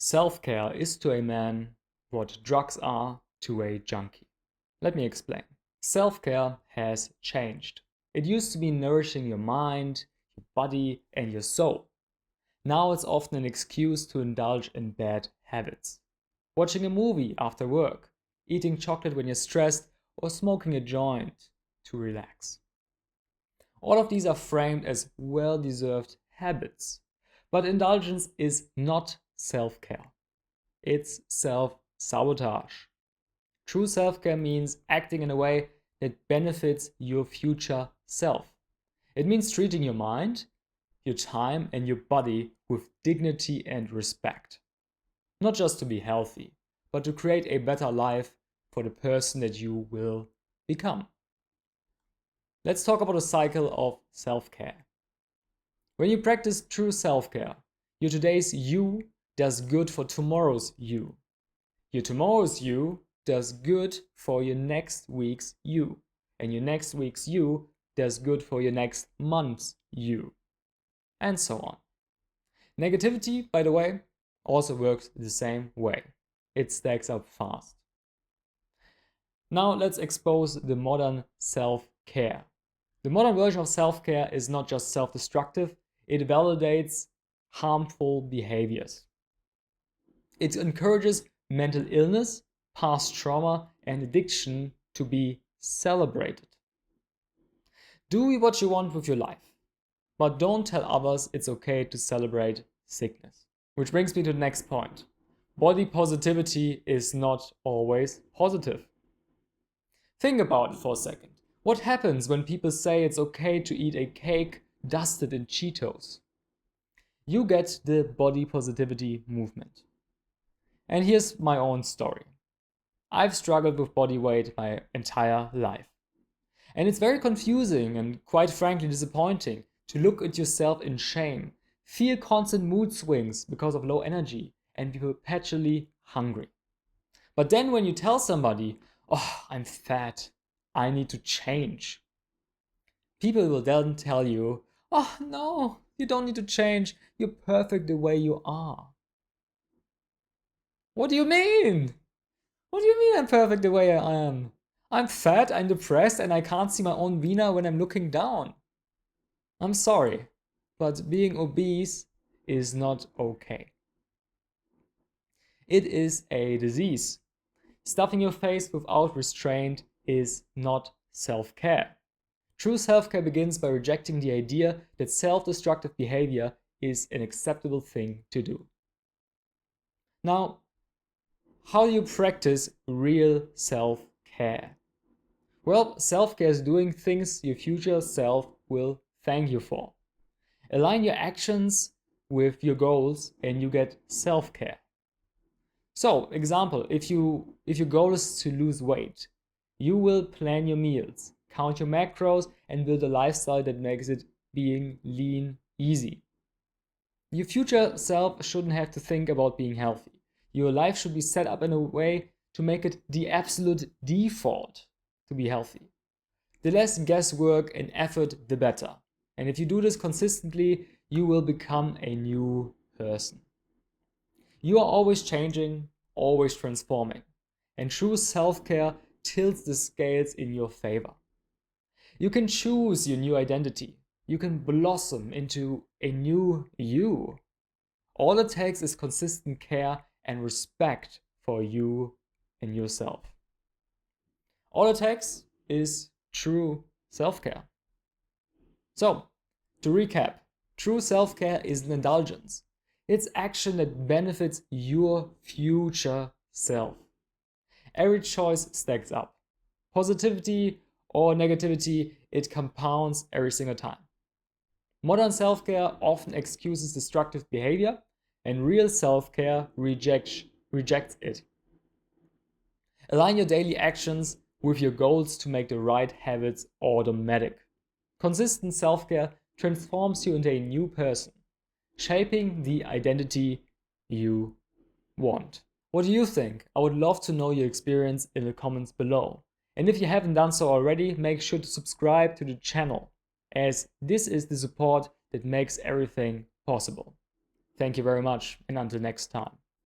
Self-care is to a man what drugs are to a junkie. Let me explain. Self-care has changed. It used to be nourishing your mind, your body, and your soul. Now it's often an excuse to indulge in bad habits. Watching a movie after work, eating chocolate when you're stressed, or smoking a joint to relax. All of these are framed as well-deserved habits. But indulgence is not self-care. It's self-sabotage. True self-care means acting in a way that benefits your future self. It means treating your mind, your time, and your body with dignity and respect. Not just to be healthy, but to create a better life for the person that you will become. Let's talk about the cycle of self-care. When you practice true self-care, your today's you does good for tomorrow's you. Your tomorrow's you does good for your next week's you. And your next week's you does good for your next month's you. And so on. Negativity, by the way, also works the same way. It stacks up fast. Now let's expose the modern self-care. The modern version of self-care is not just self-destructive, it validates harmful behaviors. It encourages mental illness, past trauma, and addiction to be celebrated. Do what you want with your life, but don't tell others it's okay to celebrate sickness. Which brings me to the next point. Body positivity is not always positive. Think about it for a second. What happens when people say it's okay to eat a cake dusted in Cheetos? You get the body positivity movement. And here's my own story. I've struggled with body weight my entire life. And it's very confusing and quite frankly disappointing to look at yourself in shame, feel constant mood swings because of low energy, and be perpetually hungry. But then when you tell somebody, "Oh, I'm fat, I need to change," people will then tell you, "Oh no, you don't need to change, you're perfect the way you are." What do you mean? What do you mean I'm perfect the way I am? I'm fat, I'm depressed, and I can't see my own wiener when I'm looking down. I'm sorry, but being obese is not okay. It is a disease. Stuffing your face without restraint is not self-care. True self-care begins by rejecting the idea that self-destructive behavior is an acceptable thing to do. Now, how do you practice real self-care? Well, self-care is doing things your future self will thank you for. Align your actions with your goals and you get self-care. So, example, if your goal is to lose weight, you will plan your meals, count your macros, and build a lifestyle that makes it being lean easy. Your future self shouldn't have to think about being healthy. Your life should be set up in a way to make it the absolute default to be healthy. The less guesswork and effort, the better. And if you do this consistently, you will become a new person. You are always changing, always transforming. And true self-care tilts the scales in your favor. You can choose your new identity. You can blossom into a new you. All it takes is consistent care and respect for you and yourself. All it takes is true self-care. So, to recap, true self-care is an indulgence. It's action that benefits your future self. Every choice stacks up. Positivity or negativity, it compounds every single time. Modern self-care often excuses destructive behavior, and real self-care rejects it. Align your daily actions with your goals to make the right habits automatic. Consistent self-care transforms you into a new person, shaping the identity you want. What do you think? I would love to know your experience in the comments below. And if you haven't done so already, make sure to subscribe to the channel, as this is the support that makes everything possible. Thank you very much, and until next time.